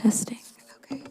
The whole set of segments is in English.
Testing. Okay.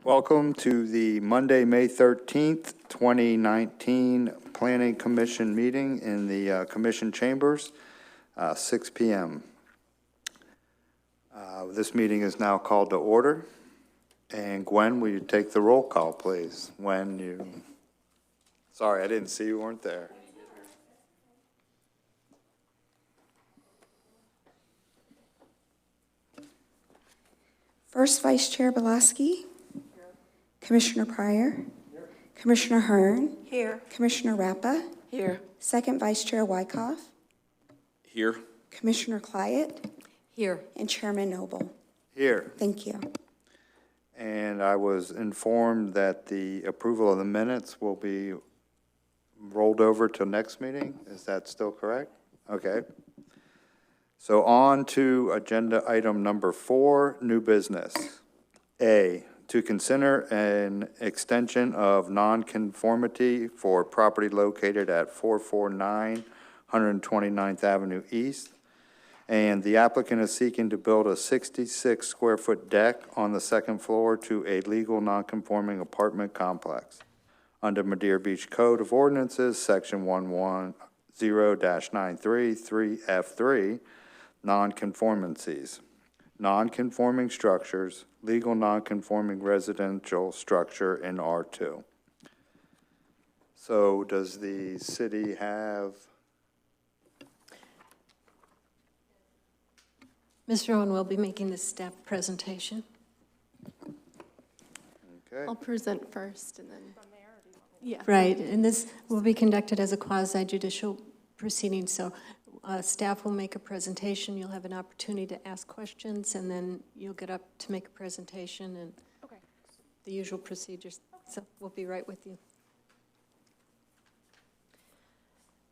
Welcome to the Monday, May 13th, 2019 Planning Commission meeting in the Commission Chambers, 6 p.m. This meeting is now called to order. And Gwen, will you take the roll call, please? Sorry, I didn't see you weren't there. First Vice Chair Belaski. Commissioner Pryor. Here. Commissioner Hearn. Here. Commissioner Rappa. Here. Second Vice Chair Wyckoff. Here. Commissioner Clyett. Here. And Chairman Noble. Here. Thank you. And I was informed that the approval of the minutes will be rolled over to next meeting. Is that still correct? Okay. So on to agenda item number 4, new business. A, to consider an extension of nonconformity for property located at 449 129th Avenue East. And the applicant is seeking to build a 66 square foot deck on the second floor to a legal nonconforming apartment complex. Under Madeira Beach Code of Ordinances, section 110-93, 3F3, nonconformancies. Non-conforming structures, legal non-conforming residential structure in R2. So does the city have? Ms. Rowan will be making the staff presentation. Okay. I'll present first and then. Yeah. Right, and this will be conducted as a quasi-judicial proceeding, so staff will make a presentation, you'll have an opportunity to ask questions, and then you'll get up to make a presentation and the usual procedures. So we'll be right with you.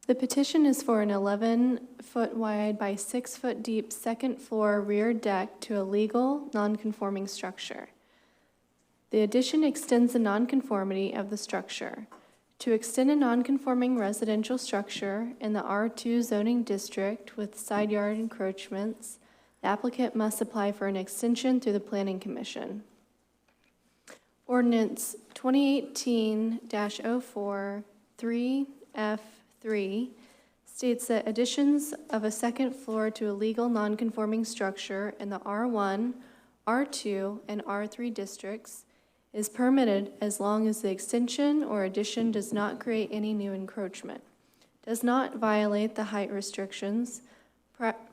The petition is for an 11-foot wide by 6-foot deep second floor rear deck to a legal non-conforming structure. The addition extends the nonconformity of the structure. To extend a nonconforming residential structure in the R2 zoning district with side yard encroachments, the applicant must apply for an extension through the Planning Commission. Ordinance 2018-04 3F3 states that additions of a second floor to a legal nonconforming structure in the R1, R2, and R3 districts is permitted as long as the extension or addition does not create any new encroachment, does not violate the height restrictions,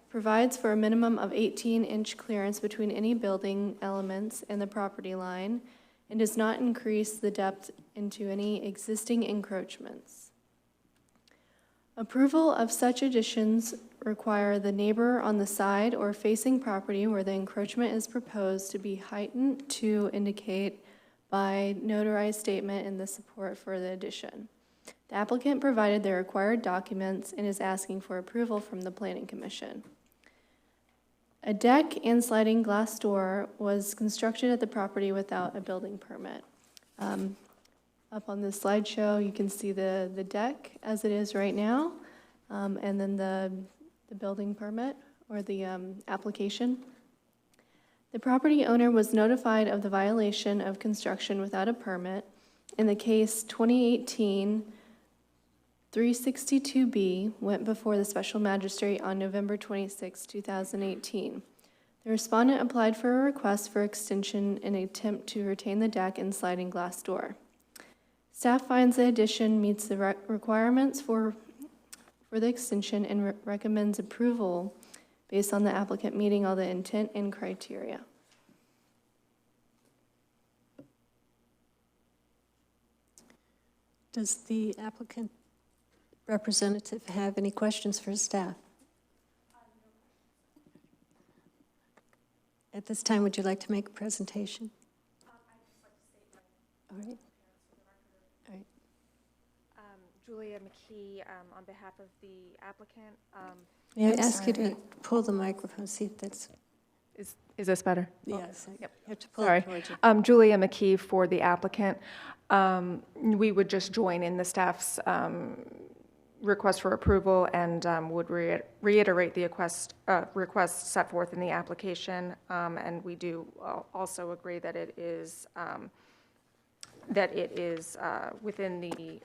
provides for a minimum of 18-inch clearance between any building elements and the property line, and does not increase the depth into any existing encroachments. Approval of such additions require the neighbor on the side or facing property where the encroachment is proposed to be heightened to indicate by notarized statement in the support for the addition. The applicant provided the required documents and is asking for approval from the Planning Commission. A deck and sliding glass door was constructed at the property without a building permit. Up on the slideshow, you can see the deck as it is right now, and then the building permit or the application. The property owner was notified of the violation of construction without a permit in the case 2018-362B went before the special magistrate on November 26, 2018. The respondent applied for a request for extension in an attempt to retain the deck and sliding glass door. Staff finds the addition meets the requirements for the extension and recommends approval based on the applicant meeting all the intent and criteria. Does the applicant representative have any questions for staff? At this time, would you like to make a presentation? All right. All right. Julia McKee, on behalf of the applicant. May I ask you to pull the microphone, see if that's... Is this better? Yes. Yep. You have to pull Sorry. it towards you. Julia McKee for the applicant. We would just join in the staff's request for approval and would reiterate the request set forth in the application. And we do also agree that it is that it is within the,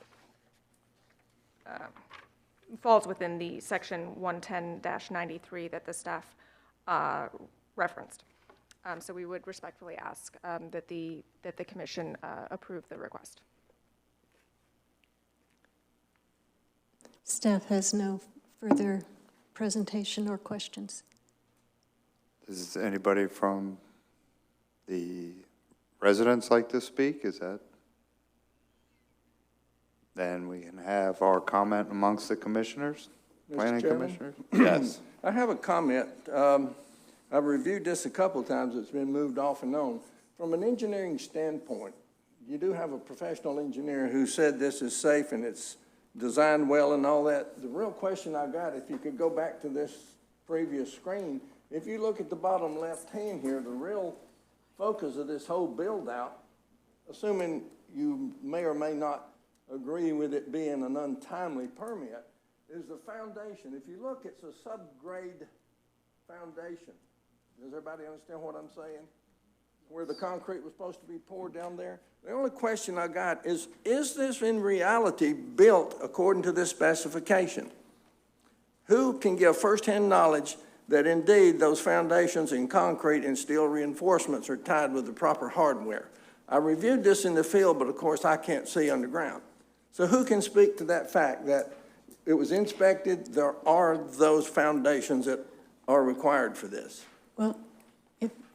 falls within the section 110-93 that the staff referenced. So we would respectfully ask that the commission approve the request. Staff has no further presentation or questions. Does anybody from the residents like to speak? Is that? Then we can have our comment amongst the commissioners, planning Chairman? commissioners. Yes. I have a comment. I've reviewed this a couple of times. It's been moved off and on. From an engineering standpoint, you do have a professional engineer who said this is safe and it's designed well and all that. The real question I got, if you could go back to this previous screen, if you look at the bottom left hand here, the real focus of this whole build out, assuming you may or may not agree with it being an untimely permit, is the foundation. If you look, it's a subgrade foundation. Does everybody understand what I'm saying? Where the concrete was supposed to be poured down there? The only question I got is this in reality built according to this specification? Who can give firsthand knowledge that indeed those foundations in concrete and steel reinforcements are tied with the proper hardware? I reviewed this in the field, but of course I can't see underground. So who can speak to that fact that it was inspected, there are those foundations that are required for this? Well,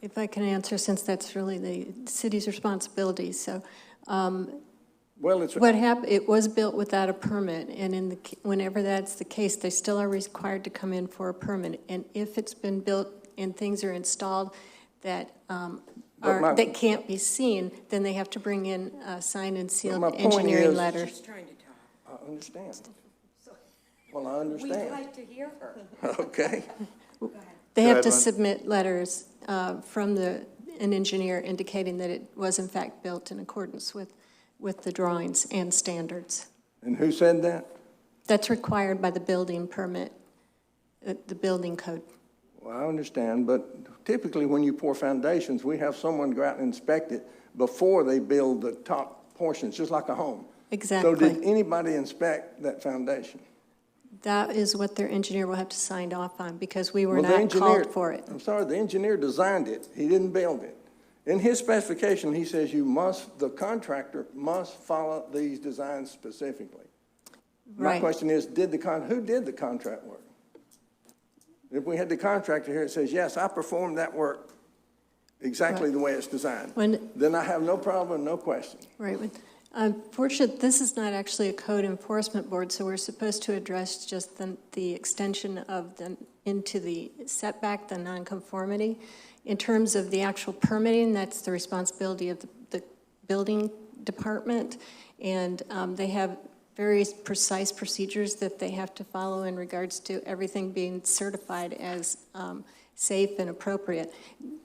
if I can answer, since that's really the city's responsibility, so Well, it's what happened, it was built without a permit, and whenever that's the case, they still are required to come in for a permit. And if it's been built and things are installed that that can't be seen, then they have to bring in signed and my sealed point engineering is- letters. I understand. Well, I understand. We'd like to hear her. Okay. They Go have ahead, to Lynn. submit letters from an engineer indicating that it was in fact built in accordance with the drawings and standards. And who said that? That's required by the building permit, the building code. Well, I understand, but typically when you pour foundations, we have someone go out and inspect it before they build the top portions, just like a home. Exactly. So did anybody inspect that foundation? That is what their engineer will have to sign off on, because we were Well, the not engineer- called for it. I'm sorry, the engineer designed it. He didn't build it. In his specification, he says the contractor must follow these designs specifically. My Right. question is, who did the contract work? If we had the contractor here that says, yes, I performed that work exactly the way it's designed, then I have no problem, no question. Right. Unfortunately, this is not actually a code enforcement board, so we're supposed to address just the extension of into the setback, the nonconformity. In terms of the actual permitting, that's the responsibility of the building department, and they have very precise procedures that they have to follow in regards to everything being certified as safe and appropriate.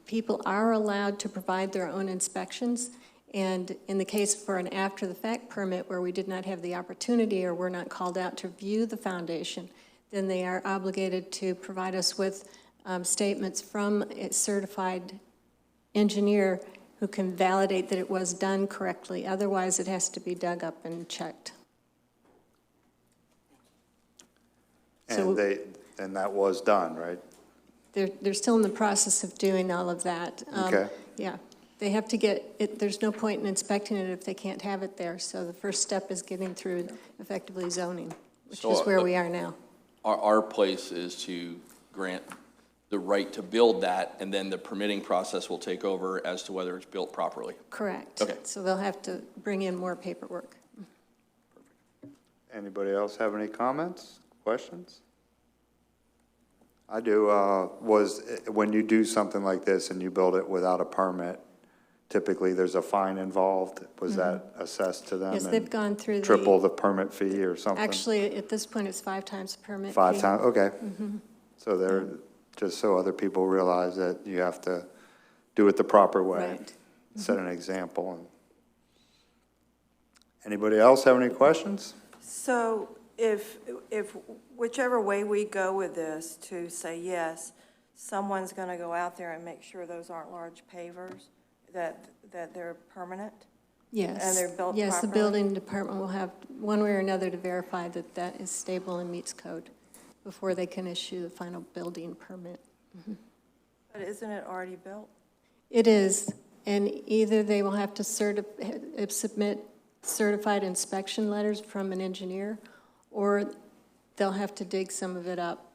People are allowed to provide their own inspections, and in the case for an after-the-fact permit where we did not have the opportunity or were not called out to view the foundation, then they are obligated to provide us with statements from a certified engineer who can validate that it was done correctly. Otherwise, it has to be dug up and checked. And that was done, right? They're still in the process of doing all of that. Okay. Yeah. They have to get it, there's no point in inspecting it if they can't have it there. So the first step is getting through effectively zoning, which is where we are now. Our place is to grant the right to build that, and then the permitting process will take over as to whether it's built properly. Correct. Okay. So they'll have to bring in more paperwork. Anybody else have any comments, questions? I do. When you do something like this and you build it without a permit, typically there's a fine involved. Was that assessed to them? Yes, and they've gone through triple the permit fee or something? Actually, at this point, it's 5 times the permit. 5 fee. times, okay. So they're, just so other people realize that you have to do it the proper way. Right. Set an example. Anybody else have any questions? So if whichever way we go with this to say yes, someone's going to go out there and make sure those aren't large pavers, that they're permanent? Yes. And they're built Yes, the properly? building department will have, one way or another, to verify that that is stable and meets code before they can issue the final building permit. But isn't it already built? It is, and either they will have to submit certified inspection letters from an engineer, or they'll have to dig some of it up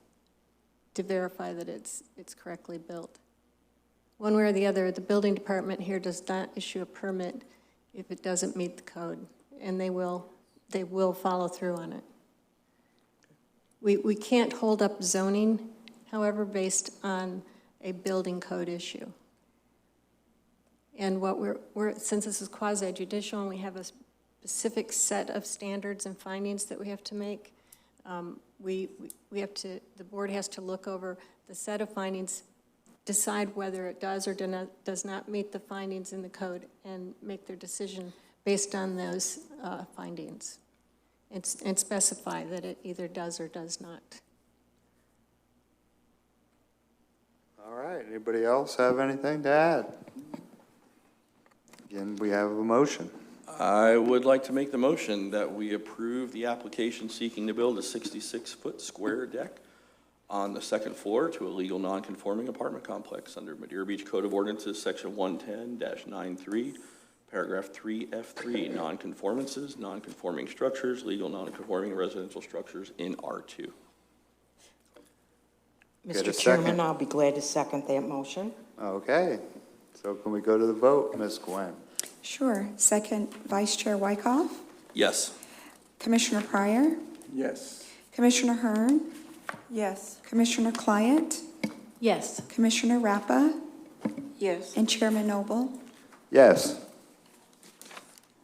to verify that it's correctly built. One way or the other, the building department here does not issue a permit if it doesn't meet the code, and they will follow through on it. We can't hold up zoning, however, based on a building code issue. And what since this is quasi-judicial and we have a specific set of standards and findings that we have to make, we have to, the board has to look over the set of findings, decide whether it does or does not meet the findings in the code, and make their decision based on those findings, and specify that it either does or does not. All right, anybody else have anything to add? Again, we have a motion. I would like to make the motion that we approve the application seeking to build a 66-foot square deck on the second floor to a legal non-conforming apartment complex under Madeira Beach Code of Ordinances, Section 110-93, Paragraph 3F3, nonconformances, nonconforming structures, legal non-conforming residential structures in R2. Get a Mr. Chairman, second? I'll be glad to second that motion. Okay, so can we go to the vote, Ms. Gwen? Sure. Second, Vice Chair Wykoff, Yes. Commissioner Pryor, Yes. Commissioner Hearn, Yes. Commissioner Client, Yes. Commissioner Rappa, Yes. and Chairman Noble. Yes.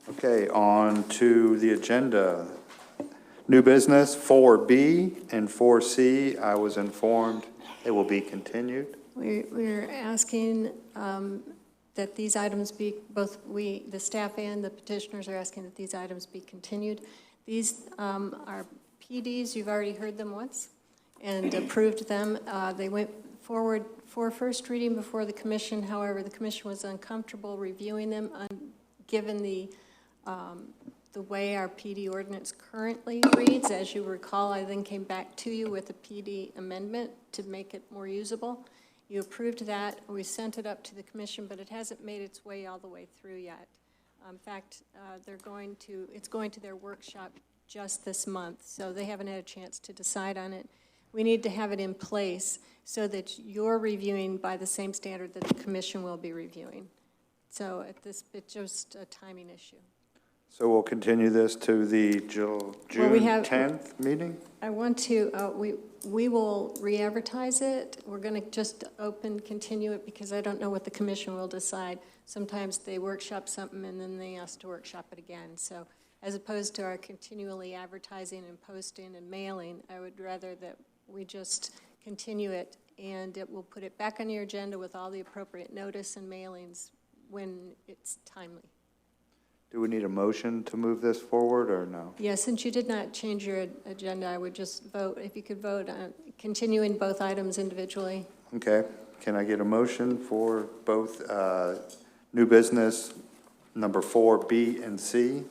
Okay, on to the agenda. New business, 4B and 4C, I was informed it will be continued. We're asking that these items be, the staff and the petitioners are asking that these items be continued. These are PDs, you've already heard them once and approved them. They went forward for first reading before the commission. However, the commission was uncomfortable reviewing them given the way our PD ordinance currently reads. As you recall, I then came back to you with a PD amendment to make it more usable. You approved that. We sent it up to the commission, but it hasn't made its way all the way through yet. In fact, it's going to their workshop just this month, so they haven't had a chance to decide on it. We need to have it in place so that you're reviewing by the same standard that the commission will be reviewing. So it's just a timing issue. So we'll continue this to the June we have- 10th meeting? I want to, we will re-advertise it. We're going to just continue it because I don't know what the commission will decide. Sometimes they workshop something and then they ask to workshop it again. So as opposed to our continually advertising and posting and mailing, I would rather that we just continue it, and it will put it back on your agenda with all the appropriate notice and mailings when it's timely. Do we need a motion to move this forward, or no? Yeah, since you did not change your agenda, I would just vote, if you could vote on continuing both items individually. Okay, can I get a motion for both new business number 4B and C?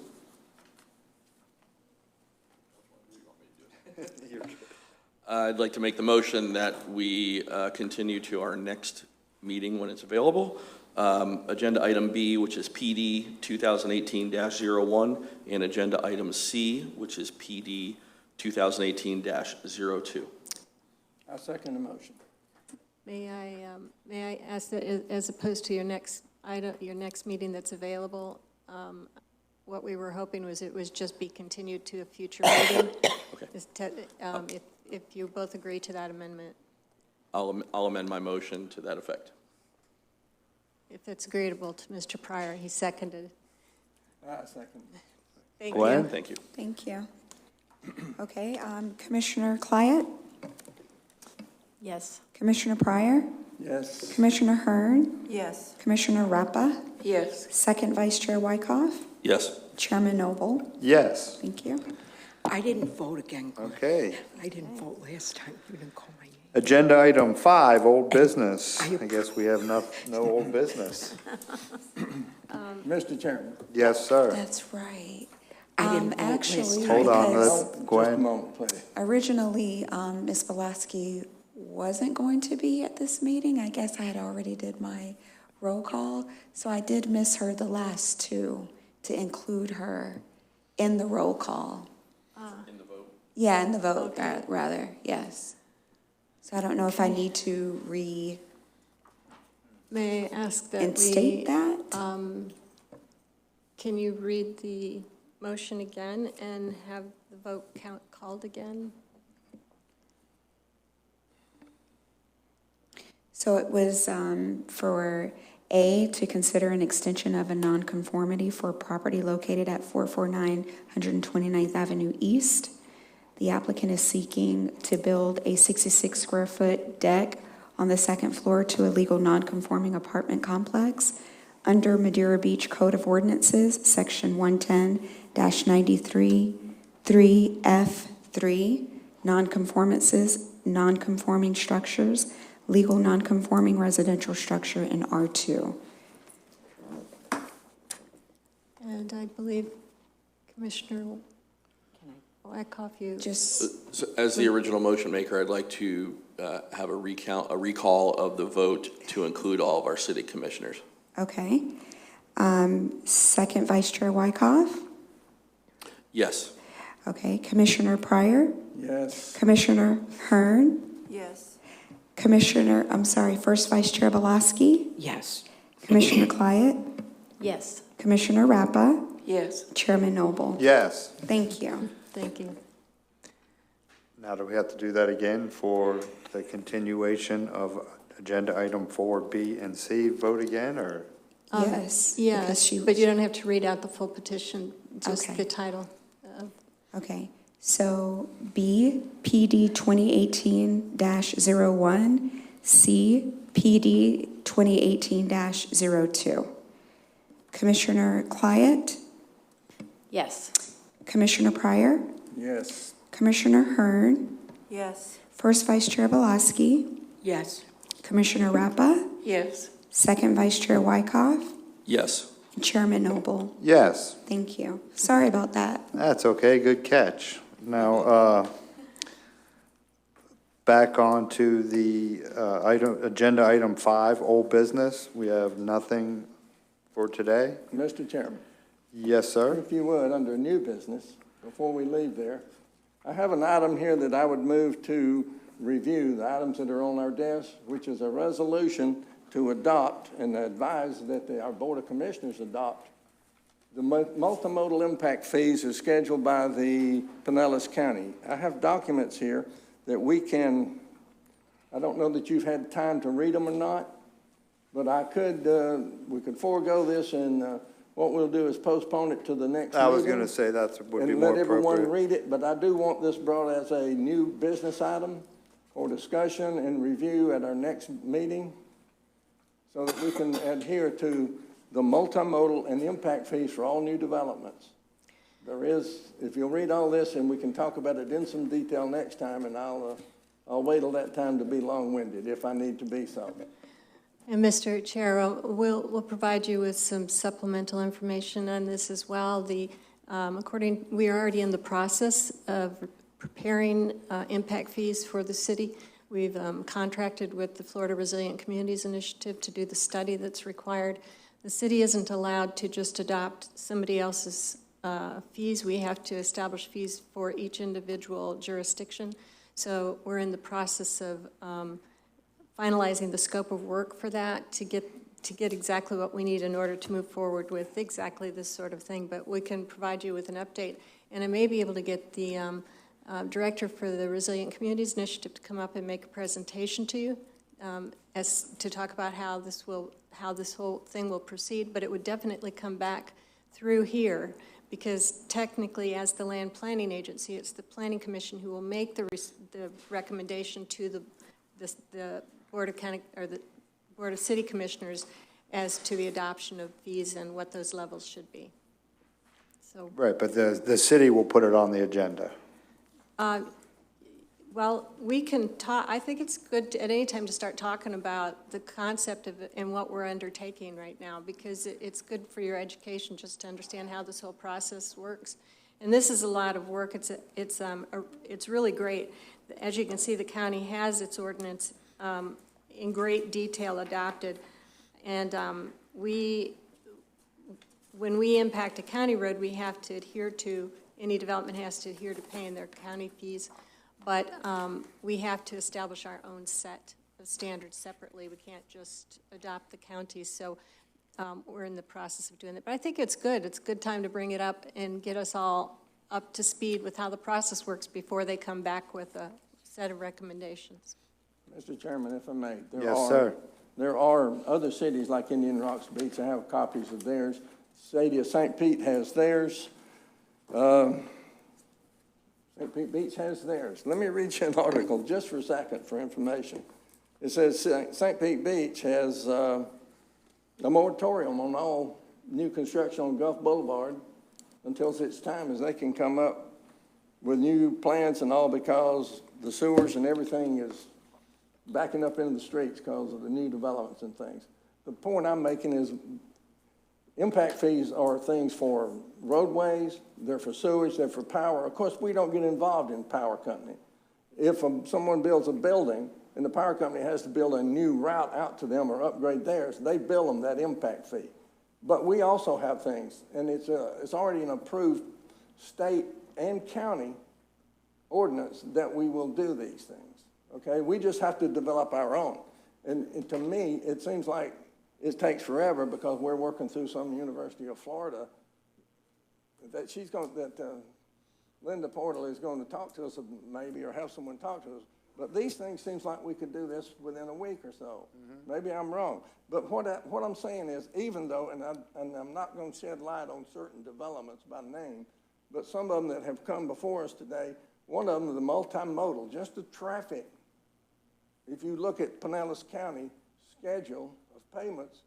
I'd like to make the motion that we continue to our next meeting when it's available. Agenda item B, which is PD 2018-01, and agenda item C, which is PD 2018-02. I second the motion. May I ask that as opposed to your next item, your next meeting that's available, what we were hoping was it was just be continued to a future meeting? Okay. If you both agree to that amendment. I'll amend my motion to that effect. If it's agreeable to Mr. Pryor, he seconded. I second. Thank Gwen? you. Thank you. Thank you. Okay, Commissioner Client, Yes. Commissioner Pryor, Yes. Commissioner Hearn, Yes. Commissioner Rappa, Yes. Second Vice Chair Wykoff, Yes. Chairman Noble. Yes. Thank you. I didn't vote again, Glenn. Okay. I didn't vote last time. You didn't call my name. Agenda item 5, old business. I guess we have no old business. Mr. Chairman. Yes, sir. That's right. I didn't vote last Actually, time. Hold on, because let's go Just a ahead. moment, please. originally, Ms. Pulaski wasn't going to be at this meeting. I guess I had already did my roll call, so I did miss her the last two to include her in the roll call. In the vote. Yeah, in the vote, rather, yes. So I don't know if I need to May I ask that we... reinstate that? Can you read the motion again and have the vote count called again? So it was for A, to consider an extension of a nonconformity for property located at 449 129th Avenue East. The applicant is seeking to build a 66-square-foot deck on the second floor to a legal nonconforming apartment complex under Madeira Beach Code of Ordinances, Section 110-93, 3F3, nonconforming structures, legal nonconforming residential structure in R2. And I believe Commissioner Wyckoff, you... Just, So as the original motion maker, I'd like to have a recall of the vote to include all of our city commissioners. okay. Second Vice Chair Wyckoff? Yes. Okay. Commissioner Pryor? Yes. Commissioner Hearn? Yes. First Vice Chair Belaski? Yes. Commissioner Clyett? Yes. Commissioner Rappa? Yes. Chairman Noble? Yes. Thank you. Thank you. Now, do we have to do that again for the continuation of agenda item 4B and C? Vote again, or? Yes. because Yes, she but was- you don't have to read out the full petition, just Okay. the title. Okay, so B, PD 2018-01, C, PD 2018-02. Commissioner Clyett, Yes. Commissioner Pryor, Yes. Commissioner Hearn, Yes. First Vice Chair Belaski, Yes. Commissioner Rappa, Yes. Second Vice Chair Wyckoff, Yes. and Chairman Noble. Yes. Thank you. Sorry about that. That's okay, good catch. Now, back on to the agenda item 5, old business. We have nothing for today. Mr. Chairman. Yes, sir. If you would, under new business, before we leave there, I have an item here that I would move to review, the items that are on our desk, which is a resolution to adopt and advise that our Board of Commissioners adopt the multimodal impact fees as scheduled by the Pinellas County. I have documents here that we can, I don't know that you've had time to read them or not, but we could forego this, and what we'll do is postpone it to the next meeting. I was going to say that would be And more let everyone appropriate. read it, but I do want this brought as a new business item for discussion and review at our next meeting so that we can adhere to the multimodal and impact fees for all new developments. There is, if you'll read all this, and we can talk about it in some detail next time, and I'll wait till that time to be long-winded if I need to be so. And Mr. Chair, we'll provide you with some supplemental information on this as well. We are already in the process of preparing impact fees for the city. We've contracted with the Florida Resilient Communities Initiative to do the study that's required. The city isn't allowed to just adopt somebody else's fees. We have to establish fees for each individual jurisdiction. So we're in the process of finalizing the scope of work for that to get exactly what we need in order to move forward with exactly this sort of thing. But we can provide you with an update. And I may be able to get the director for the Resilient Communities Initiative to come up and make a presentation to you to talk about how this whole thing will proceed. But it would definitely come back through here, because technically, as the land planning agency, it's the Planning Commission who will make the recommendation to the Board of County, or the Board of City Commissioners as to the adoption of fees and what those levels should be. So, Right, but the city will put it on the agenda. Well, we can talk, I think it's good at any time to start talking about the concept of it and what we're undertaking right now, because it's good for your education just to understand how this whole process works. And this is a lot of work. It's really great. As you can see, the county has its ordinance in great detail adopted. And when we impact a county road, we have to adhere to, any development has to adhere to paying their county fees. But we have to establish our own set of standards separately. We can't just adopt the counties. So we're in the process of doing that. But I think it's good. It's a good time to bring it up and get us all up to speed with how the process works before they come back with a set of recommendations. Mr. Chairman, if I may. Yes, sir. There are other cities like Indian Rocks Beach that have copies of theirs. City of St. Pete has theirs. St. Pete Beach has theirs. Let me read you an article just for a second for information. It says St. Pete Beach has a moratorium on all new construction on Gulf Boulevard until such time as they can come up with new plans and all, because the sewers and everything is backing up into the streets because of the new developments and things. The point I'm making is impact fees are things for roadways, they're for sewage, they're for power. Of course, we don't get involved in power company. If someone builds a building and the power company has to build a new route out to them or upgrade theirs, they bill them that impact fee. But we also have things, and it's already an approved state and county ordinance that we will do these things, okay? We just have to develop our own. And to me, it seems like it takes forever because we're working through some University of Florida that Linda Portal is going to talk to us maybe, or have someone talk to us. But these things seems like we could do this within a week or so. Mm-hmm. Maybe I'm wrong. But what I'm saying is, even though, and I'm not going to shed light on certain developments by name, but some of them that have come before us today, one of them is the multimodal, just the traffic. If you look at Pinellas County schedule of payments,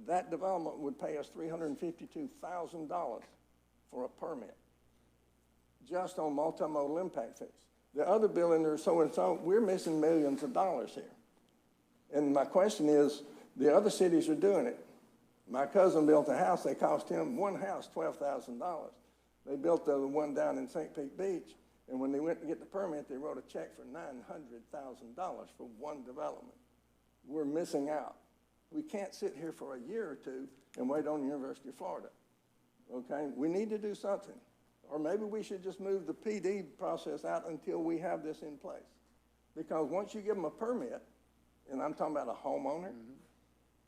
that development would pay us $352,000 for a permit, just on multimodal impact fees. The other building, there's so and so, we're missing millions of dollars here. And my question is, the other cities are doing it. My cousin built a house, they cost him one house $12,000. They built the one down in St. Pete Beach, and when they went to get the permit, they wrote a check for $900,000 for one development. We're missing out. We can't sit here for a year or two and wait on the University of Florida, okay? We need to do something. Or maybe we should just move the PD process out until we have this in place. Because once you give them a permit, and I'm talking about a homeowner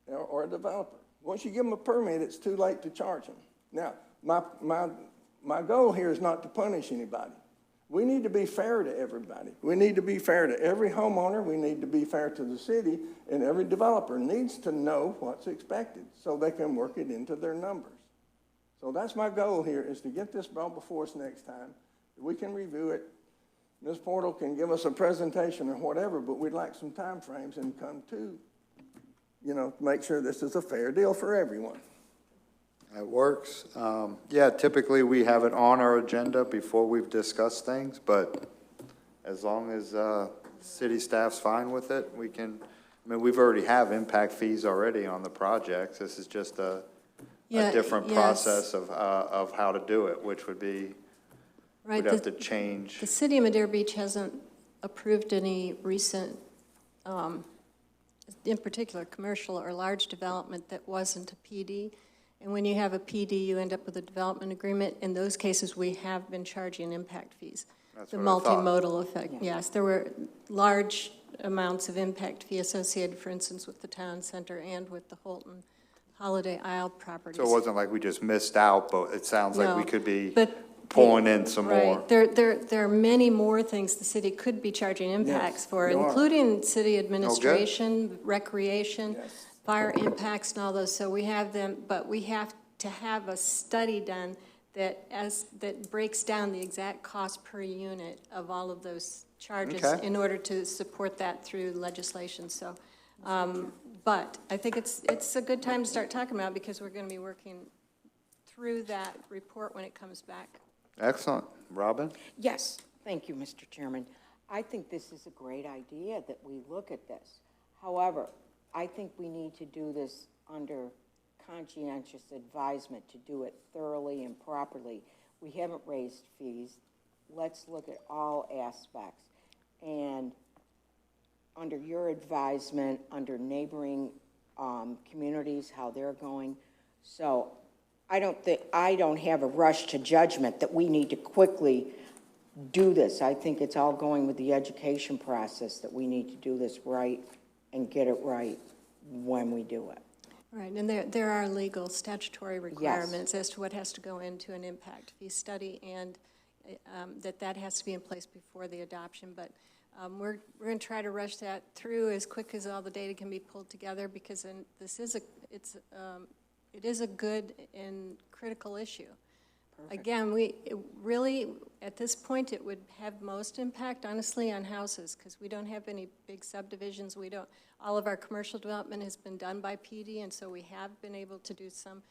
or a developer, once you give them a permit, it's too late to charge them. Now, my goal here is not to punish anybody. We need to be fair to everybody. We need to be fair to every homeowner. We need to be fair to the city, and every developer needs to know what's expected so they can work it into their numbers. So that's my goal here, is to get this brought before us next time. We can review it. Ms. Portal can give us a presentation or whatever, but we'd like some time frames and come to, make sure this is a fair deal for everyone. It works. Yeah, typically we have it on our agenda before we've discussed things, but as long as city staff's fine with it, we can, we've already have impact fees already on the projects. This is just a different process of how to do it, which would be, right, we'd have to change. The city of Madeira Beach hasn't approved any recent, in particular, commercial or large development that wasn't a PD. And when you have a PD, you end up with a development agreement. In those cases, we have been charging impact fees. That's the what I thought. multimodal effect, yes. There were large amounts of impact fee associated, for instance, with the town center and with the Holton Holiday Isle properties. So it wasn't like we just missed out, but it sounds like we could be but pulling in some more. There are many more things the city could be charging impacts for, including city administration, recreation, fire impacts and all those. So we have them, but we have to have a study done that breaks down the exact cost per unit of all of those charges in order to support that through legislation. So, but I think it's a good time to start talking about it, because we're going to be working through that report when it comes back. Excellent. Robin? Yes, thank you, Mr. Chairman. I think this is a great idea that we look at this. However, I think we need to do this under conscientious advisement, to do it thoroughly and properly. We haven't raised fees. Let's look at all aspects. And under your advisement, under neighboring communities, how they're going. So I don't have a rush to judgment that we need to quickly do this. I think it's all going with the education process, that we need to do this right and get it right when we do it. Right, and there are legal statutory requirements as to what has to go into an impact fee study, and that has to be in place before the adoption. But we're going to try to rush that through as quick as all the data can be pulled together, because it is a good and critical issue. Perfect. Again, really, at this point, it would have most impact, honestly, on houses, because we don't have any big subdivisions. All of our commercial development has been done by PD, and so we have been able to do some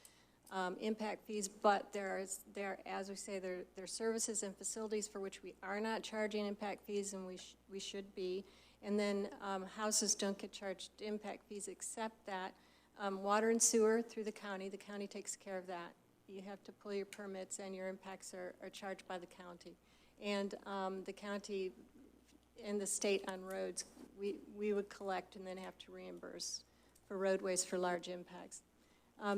impact fees, but as we say, there are services and facilities for which we are not charging impact fees, and we should be. And then houses don't get charged impact fees, except that water and sewer through the county takes care of that. You have to pull your permits, and your impacts are charged by the county. And the county and the state on roads, we would collect and then have to reimburse for roadways for large impacts.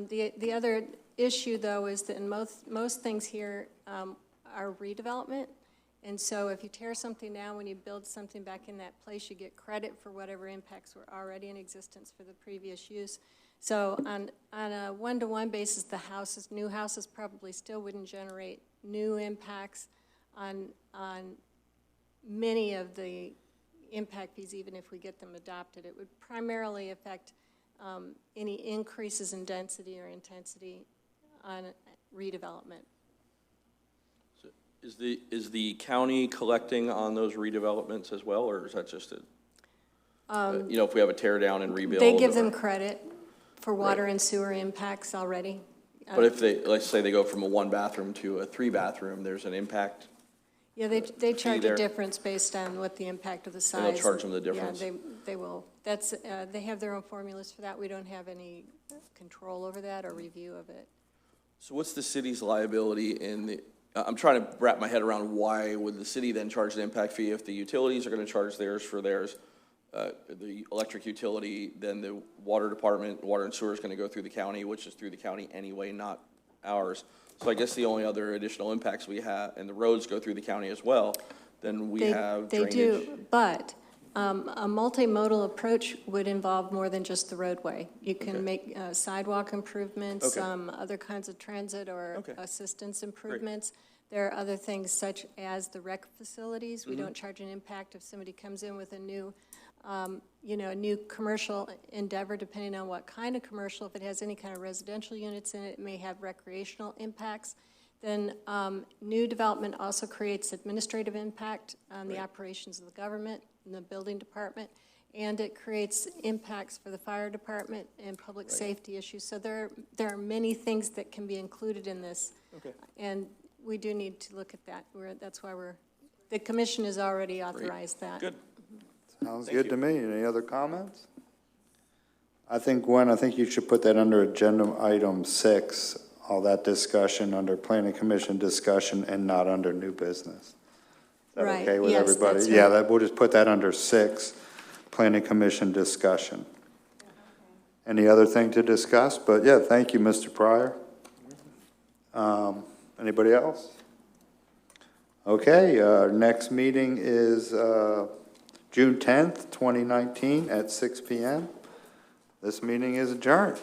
The other issue, though, is that in most things here are redevelopment. And so if you tear something down, when you build something back in that place, you get credit for whatever impacts were already in existence for the previous use. So on a one-to-one basis, new houses probably still wouldn't generate new impacts on many of the impact fees, even if we get them adopted. It would primarily affect any increases in density or intensity on redevelopment. So is the county collecting on those redevelopments as well, or is that just if we have a tear down and rebuild? They give them credit for water and sewer impacts already. But if let's say they go from a 1-bathroom to a 3-bathroom, there's an impact. Yeah, they charge a difference based on what the impact of the size. And they'll charge them the difference. Yeah, they will. They have their own formulas for that. We don't have any control over that or review of it. So what's the city's liability in the, I'm trying to wrap my head around why would the city then charge an impact fee if the utilities are going to charge theirs for theirs, the electric utility, then the water department, water and sewer is going to go through the county, which is through the county anyway, not ours. So I guess the only other additional impacts we have, and the roads go through the county as well, then we have drainage. They do, but a multimodal approach would involve more than just the roadway. You can make sidewalk improvements, other kinds of transit or assistance improvements. Great. There are other things such as the rec facilities. We don't charge an impact if somebody comes in with a new, a new commercial endeavor, depending on what kind of commercial. If it has any kind of residential units in it, it may have recreational impacts. Then new development also creates administrative impact on the operations of the government and the building department, and it creates impacts for the fire department and public safety issues. So there are many things that can be included in this, and we do need to look at that. That's why the commission has already authorized that. Good. Sounds good to me. Any other comments? I think, Gwen, you should put that under agenda item 6, all that discussion under planning commission discussion and not under new business. Is that okay with everybody? That's Yeah, right. we'll just put that under 6, planning commission discussion. Any other thing to discuss? But yeah, thank you, Mr. Pryor. Anybody else? Okay, our next meeting is June 10th, 2019 at 6 p.m. This meeting is adjourned.